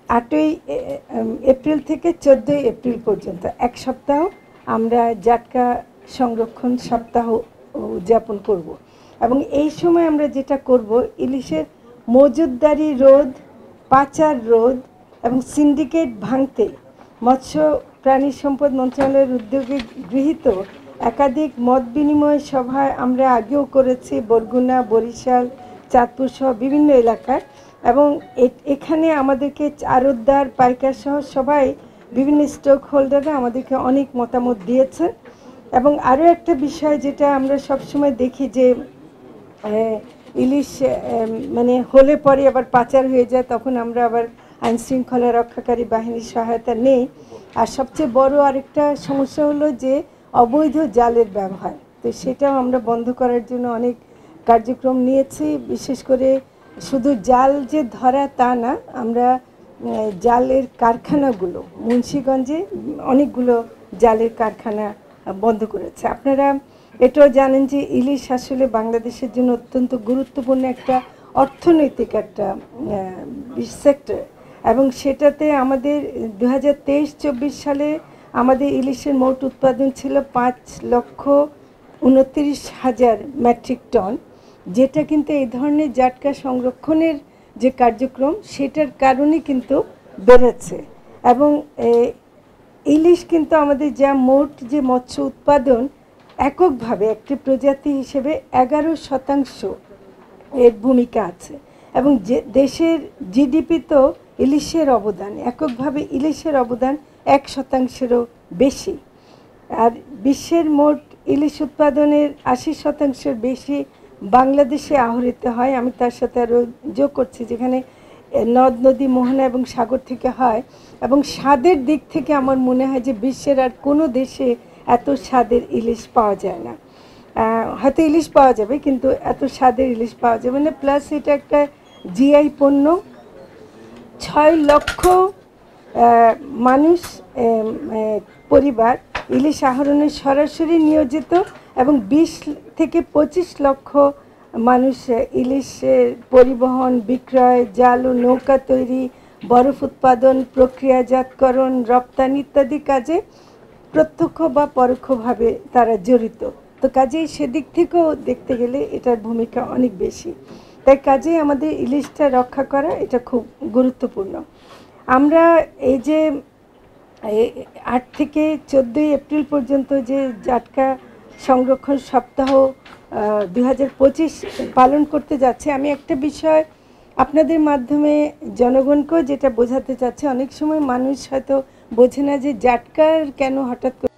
8ই April থেকে 14ই April পর্যন্ত এক সপ্তাহ আমরা জাটকা সংরক্ষণ সপ্তাহ উদযাপন করব এবং এই সময় আমরা যেটা করব ইলিশের মজুতদারি রোধ, পাচার রোধ এবং সিন্ডিকেট ভাঙতে মৎস্য প্রাণী সম্পদ মন্ত্রণালয়ের উদ্যোগে গৃহীত একাধিক মত বিনিময় সভায় আমরা আগেও করেছি বরগুনা, বরিশাল, চাঁদপুর সহ বিভিন্ন এলাকায় এবং এখানে আমাদেরকে আড়তদার, পাইকার সহ সবাই বিভিন্ন স্টক হোল্ডাররা আমাদেরকে অনেক মতামত দিয়েছেন। এবং আরও একটা বিষয় যেটা আমরা সবসময় দেখি যে ইলিশ মানে হলে পরে আবার পাচার হয়ে যায়, তখন আমরা আবার আইনশৃঙ্খলা রক্ষাকারী বাহিনীর সহায়তা নেই। আর সবচেয়ে বড় আরেকটা সমস্যা হলো যে অবৈধ জালের ব্যবহার, তো সেটাও আমরা বন্ধ করার জন্য অনেক কার্যক্রম নিয়েছি। বিশেষ করে শুধু জাল যে ধরা তা না, আমরা জালের কারখানাগুলো মুন্সিগঞ্জে অনেকগুলো জালের কারখানা বন্ধ করেছে। আপনারা এটাও জানেন যে ইলিশ আসলে বাংলাদেশের জন্য অত্যন্ত গুরুত্বপূর্ণ একটা অর্থনৈতিক একটা সেক্টর এবং সেটাতে আমাদের 2023-24 সালে আমাদের ইলিশের মোট উৎপাদন ছিল 5,29,000 মেট্রিক টন, যেটা কিন্তু এই ধরনের জাটকা সংরক্ষণের যে কার্যক্রম সেটার কারণে কিন্তু বেড়েছে। এবং ইলিশ কিন্তু আমাদের যা মোট যে মৎস্য উৎপাদন এককভাবে একটি প্রজাতি হিসেবে 11% এর ভূমিকা আছে এবং যে দেশের জিডিপি তো ইলিশের অবদান, এককভাবে ইলিশের অবদান 1%-এরও বেশি। আর বিশ্বের মোট ইলিশ উৎপাদনের 80%-এর বেশি বাংলাদেশে আহরিত হয়। আমি তার সাথে আরও যোগ করছি যেখানে নদ নদী, মোহনা এবং সাগর থেকে হয় এবং স্বাদের দিক থেকে আমার মনে হয় যে বিশ্বের আর কোনো দেশে এত স্বাদের ইলিশ পাওয়া যায় না। হয়তো ইলিশ পাওয়া যাবে কিন্তু এত স্বাদের ইলিশ পাওয়া যাবে না। প্লাস এটা একটা জিআই পণ্য। 6 লক্ষ মানুষ পরিবার ইলিশ আহরণে সরাসরি নিয়োজিত এবং 20 থেকে 25 লক্ষ মানুষ ইলিশের পরিবহন, বিক্রয়, জাল ও নৌকা তৈরি, বরফ উৎপাদন, প্রক্রিয়াজাতকরণ, রপ্তানি ইত্যাদি কাজে প্রত্যক্ষ বা পরোক্ষভাবে তারা জড়িত। তো কাজেই সেদিক থেকেও দেখতে গেলে এটার ভূমিকা অনেক বেশি। তাই কাজেই আমাদের ইলিশটা রক্ষা করা এটা খুব গুরুত্বপূর্ণ। আমরা এই যে 8 থেকে 14ই এপ্রিল পর্যন্ত যে জাটকা সংরক্ষণ সপ্তাহ 2025 পালন করতে যাচ্ছে, আমি একটা বিষয় আপনাদের মাধ্যমে জনগণকেও যেটা বোঝাতে চাচ্ছি, অনেক সময় মানুষ হয়তো বোঝে না যে জাটকার কেন হঠাৎ করে